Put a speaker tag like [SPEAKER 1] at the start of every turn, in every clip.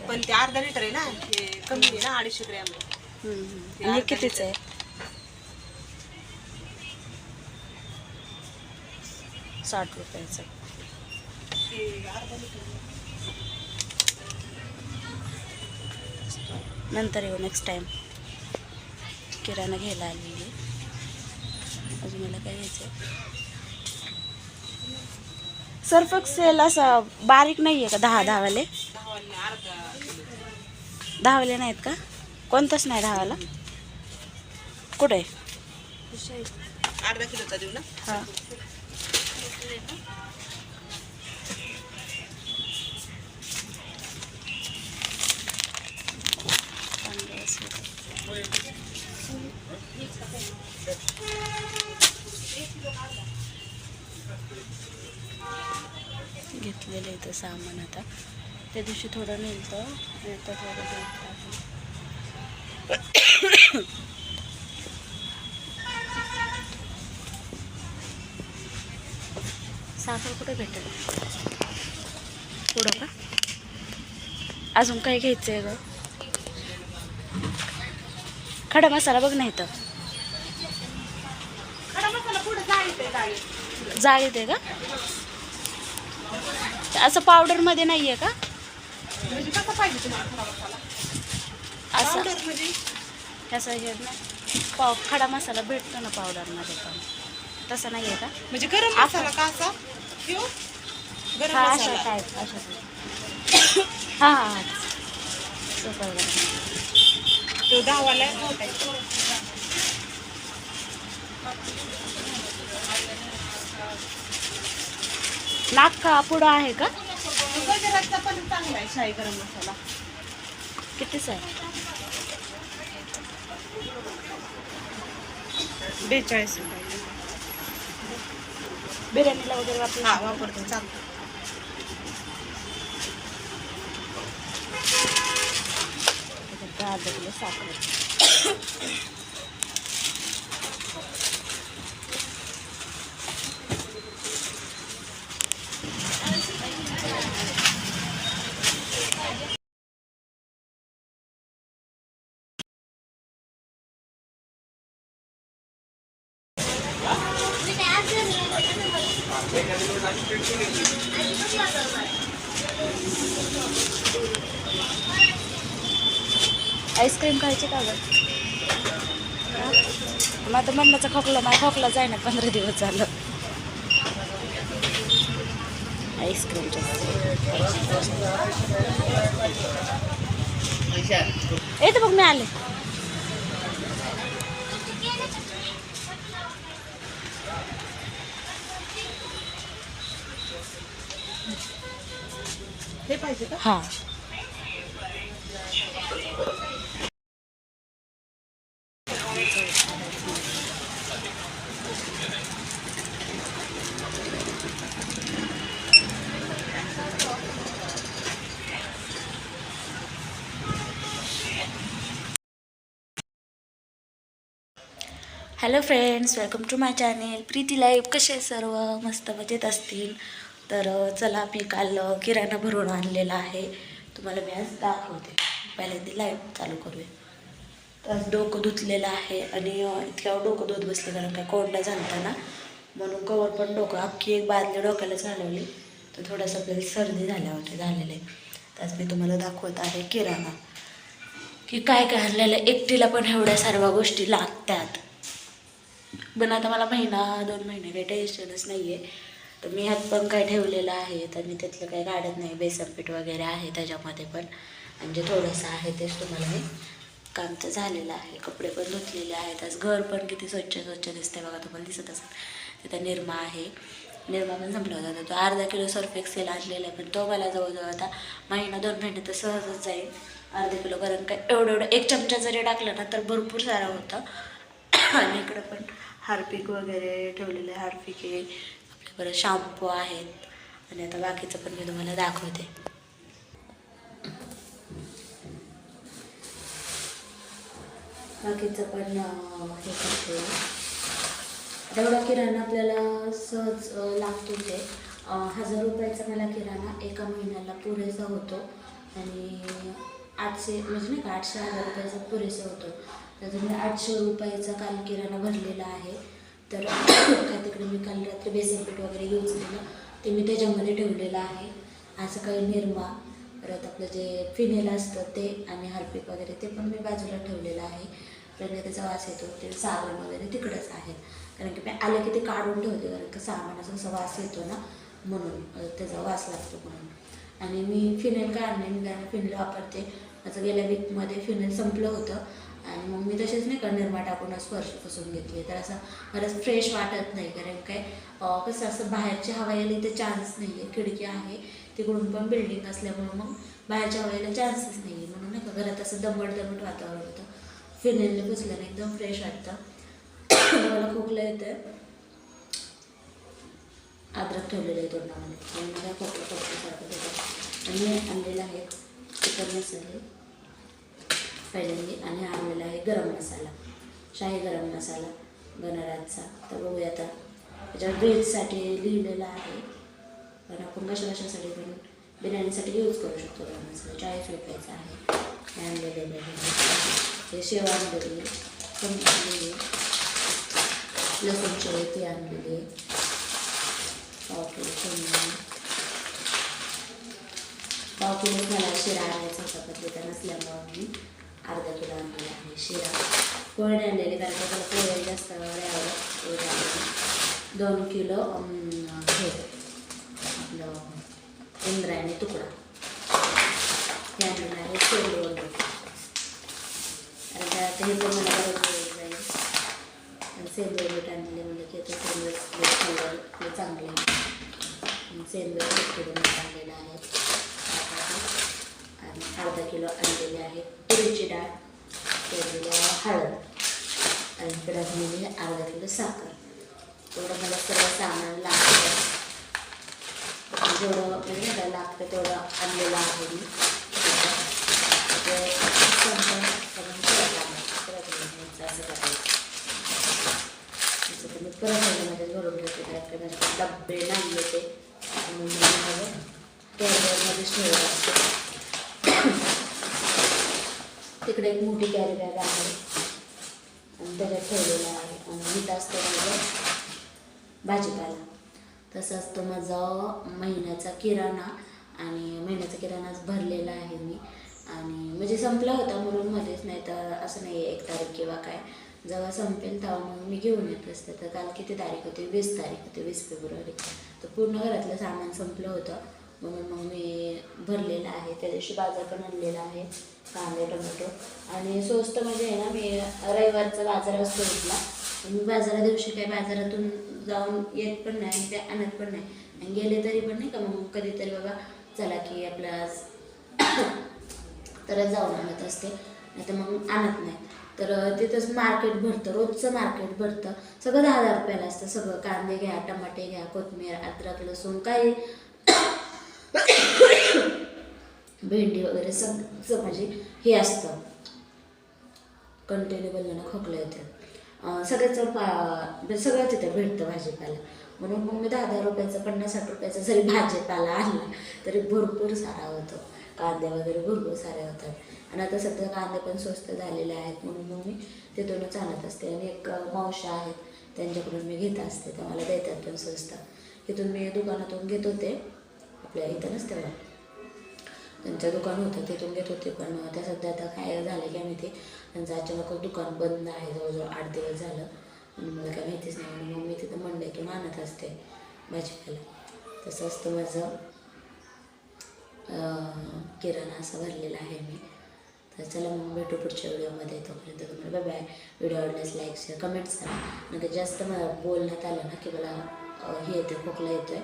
[SPEAKER 1] पण ते अर्धा लिटर आहे ना, हे कमी आहे ना, 250 ग्रॅम.
[SPEAKER 2] हे कितीच आहे? 60 रुपयाचं. नंतर येऊ नेक्स्ट टाइम. किराणा घ्यायला आलेली. अजून मला काय घ्यायचं? सर्फ एक्सेल असा बारीक नाही आहे का? 10 वाले 10 वाले नाहीत का? कोणतंच नाही 10 वाला? कुठे आहे?
[SPEAKER 1] अर्धा किलोचा देऊ ना?
[SPEAKER 2] हां. घेतलेलं इथं सामान. आता त्या दिवशी थोडं नेलं तर थोडं साखर कुठे भेटेल? पुढं का? अजून काय घ्यायचं आहे ग? खडा मसाला बघ नाही तर.
[SPEAKER 1] खडा मसाला पुढे जाळीत
[SPEAKER 2] आहे का? असं पावडर मध्ये नाहीये का?
[SPEAKER 1] म्हणजे कसं पाहिजे तुम्हाला खडा मसाला?
[SPEAKER 2] असं
[SPEAKER 1] म्हणजे
[SPEAKER 2] असं हे ना खडा मसाला भेटतो ना पावडर मध्ये पण, तसं नाहीये का?
[SPEAKER 1] म्हणजे गरम मसाला का असा? गरम
[SPEAKER 2] हा
[SPEAKER 1] मसाला.
[SPEAKER 2] अशा टाईप अशा. हा हा सुपर.
[SPEAKER 1] तो 10 वाला
[SPEAKER 2] नाका पुढं आहे का?
[SPEAKER 1] गजराचा पण चांगला आहे शाही गरम मसाला.
[SPEAKER 2] कितीच आहे?
[SPEAKER 1] 42 रुपये.
[SPEAKER 2] बिर्याणीला वगैरे वापरू?
[SPEAKER 1] हा वापरतो, चालतो.
[SPEAKER 2] अर्धा किलो साखर. आईस्क्रीम खायचे का गं? माझा मम्मीचा खोकला जाय ना 15 दिवस झालं. आईस्क्रीमच्या येते बघ मी आले.
[SPEAKER 1] हे पाहिजे का?
[SPEAKER 2] हां. Hello friends, welcome to my channel Preeti life. कसे सर्व मस्त मजेत असतील. तर चला, मी काल किराणा भरून आणलेला आहे. तुम्हाला मी आज दाखवते. पहिल्यांदा लाईट चालू करूया. तर डोकं धुतलेलं आहे आणि इतक्या डोकं धुत बसले कारण काय कोंडा झालता ना, म्हणून कवर पण डोकं अख्खी एक बादली डोक्याला चालवली. तर थोडंसं आपल्याला सर्दी झालेले. तर आज मी तुम्हाला दाखवत आहे किराणा, की काय काय आणलेलं. एकटीला पण एवढ्या सर्व गोष्टी लागतात. पण आता मला 1-2 महिने काही टेन्शनच नाही आहे. तर मी ह्यात पण काय ठेवलेलं आहे, तर मी त्यातलं काही काढत नाही. बेसन पीठ वगैरे आहे त्याच्यामध्ये पण, म्हणजे थोडंसं आहे तेच तुम्हाला मी काम तर झालेलं आहे. कपडे पण धुतलेले आहेत. आज घर पण किती स्वच्छ दिसते बघा, तुम्हाला दिसत असेल. तिथं निरमा आहे. निरमा पण संपला होता. तो अर्धा किलो सर्फ एक्सेल आणलेला आहे, पण तो मला जवळजवळ आता 1-2 महिने तर सहजच जाईल. अर्धा किलो, कारण काय एवढं एक चमचा जरी टाकलं ना तर भरपूर सारा होता. आणि इकडं पण हार्पिक वगैरे ठेवलेलं आहे. हार्पिक आहे, आपल्याकडे शॅम्पू आहेत आणि आता बाकीचं पण मी तुम्हाला दाखवते. बाकीचं पण हे करते. तेवढा किराणा आपल्याला सहज लागतो. ते 1000 रुपयाचा मला किराणा एका महिन्याला पुरेसा होतो. आणि 800 म्हणजे नाही का 800-1000 रुपयाचा पुरेसा होतो. त्याच्यामुळे 800 रुपयाचा काल किराणा भरलेला आहे. तर काय तिकडे मी काल रात्री बेसन पीठ वगैरे यूज केलं ते मी त्याच्यामध्ये ठेवलेलं आहे. असं काही निरमा, परत आपलं जे फिनेल असतं ते आणि हार्पिक वगैरे ते पण मी बाजूला ठेवलेलं आहे. कारण त्याचा वास येतो. ते साबण वगैरे तिकडंच आहे, कारण की मी आलं की ते काढून ठेवते, कारण का साबणाचा कसा वास येतो ना, म्हणून त्याचा वास लागतो म्हणून. आणि मी फिनेल का आणले, मी कारण फिनेल वापरते. माझं गेल्या वीकमध्ये फिनेल संपलं होतं आणि मग मी तसेच नाही का निरमा टाकूनच फरशी पुसून घेतली. तर असं बरंच फ्रेश वाटत नाही, कारण काय कसं असं बाहेरची हवा यायला इथे चान्स नाही आहे. खिडकी आहे, तिकडून पण बिल्डिंग असल्यामुळं मग बाहेरच्या हवेला चान्सच नाही आहे. म्हणून नाही का घरात असं दमट दमट वातावरण होतं. फिनेलने पुसल्याने एकदम फ्रेश वाटतं. मला खोकलं येतं. अद्रक ठेवलेलं आहे तोंडामध्ये आणि मला खोकल्यासारखं देतं. आणि मी आणलेलं आहे चिकन मसाले पहिल्यांदा, आणि आणलेला आहे गरम मसाला, शाही गरम मसाला गणराजचा. तर बघूया आता त्याच्यावर व्हेजसाठी लिहिलेलं आहे, पण आपण कशासाठी पण बिर्याणीसाठी यूज करू शकतो. गरम मसाला 40 रुपयाचा आहे. हे आणलेलं आहे. हे शेव आणलेली, आणलेली लसूण शेव ती आणलेली आहे. पाव किलो मला शिरा आणायचा होता, पण तिथं नसल्यामुळं मी अर्धा किलो आणलेला आहे शिरा. पोहे आणलेले, कारण का त्याला पोहे जास्त आवडत. 2 किलो हे आपलं इंद्रायणी तुकडा हे आणलेलं आहे. सेंदूर वगैरे, कारण का ते पण मला बरोबर जाईल. आणि सेंदूर मीठ आणलेले म्हणजे की ते सेंदूर चांगले सेंदूर करून आणलेलं आहे. आणि अर्धा किलो आणलेले आहे तुरीची डाळ, ठेवलेली हळद, आणि इकडे आणलेली अर्धा किलो साखर. तेवढं मला सर्व सामान लागतं, जेवढं म्हणजे लागतं तेवढं आणलेलं आहे मी. असं करायचं. तसं तुम्ही परत मध्ये भरून ठेवते, डब्बे आणले ते कॅरीबॅगमध्येच ठेवलं असते. तिकडे एक मोठी कॅरी बॅग आहे आणि त्याच्यात ठेवलेलं आहे. आणि इथं असतं माझं भाजीपाला. तसं असतं माझं महिन्याचा किराणा, आणि महिन्याचा किराणाच भरलेला आहे मी. आणि म्हणजे संपला होता म्हणून मध्येच, नाही तर असं नाही 1 तारीख किंवा काय, जेव्हा संपेल तेव्हा मग मी घेऊन येत असते. तर काल किती तारीख होती? 20 तारीख होती, 20 फेब्रुवारी. तर पूर्ण घरातलं सामान संपलं होतं म्हणून मग मी भरलेलं आहे. त्या दिवशी बाजार पण आणलेला आहे, कांदे टोमॅटो. आणि स्वस्त म्हणजे आहे ना, मी रविवारचा बाजार असतो इथला, मी बाजारा दिवशी काही बाजारातून जाऊन येत पण नाही, ते आणत पण नाही. आणि गेले तरी पण नाही का मग कधीतरी बाबा चला की आपला तरच जाऊन आणत असते, नाही तर मग आणत नाही. तर तिथंच मार्केट भरतं, रोजचं मार्केट भरतं. सगळं 10,000 रुपयाला असतं. सगळं कांदे घ्या, टमाटे घ्या, कोथिंबीर, अद्रक, लसूण, काही भेंडी वगैरे सगळं म्हणजे हे असतं. कंटिन्यू बोलल्यानं खोकलं येतं. सगळं तिथं भेटतं भाजीपाला. म्हणून मग मी 10,000 रुपयाचा 50-60 रुपयाचा जरी भाजीपाला आणला तरी भरपूर सारा होतो. कांदे वगैरे भरपूर सारे होतात. आणि आता सध्या कांदे पण स्वस्त झालेले आहेत, म्हणून मग मी तिथूनच आणत असते. आणि एक मावशा आहेत, त्यांच्याकडून मी घेत असते, तर मला देतात पण स्वस्त. इथून मी दुकानातून घेत होते, आपल्या इथं नसते बघा, त्यांचं दुकान होतं तिथून घेत होते. पण त्या सध्या आता काय झालं की आम्ही ते त्यांचं अचानक दुकान बंद आहे, जवळजवळ 8 दिवस झालं. आणि मला काय माहितीच नाही, म्हणून मग मी तिथं मंडईतून आणत असते भाजीपाला. तसं असतं माझं किराणा असं भरलेला आहे मी. तर चला मग भेटू पुढच्या व्हिडिओमध्ये. तोपर्यंत तुम्हाला बाय. व्हिडिओ आवडल्यास लाईक शेअर कमेंट्स करा. नंतर जास्त मला बोलण्यात आलं ना की मला हे येतं, खोकला येतो आहे,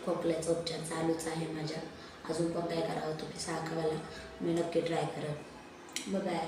[SPEAKER 2] खोकल्याचा उपचार चालूच आहे माझ्या. अजून पण काय करावं तुम्ही सांगा मला, मी नक्की ट्राय करेन. बाय.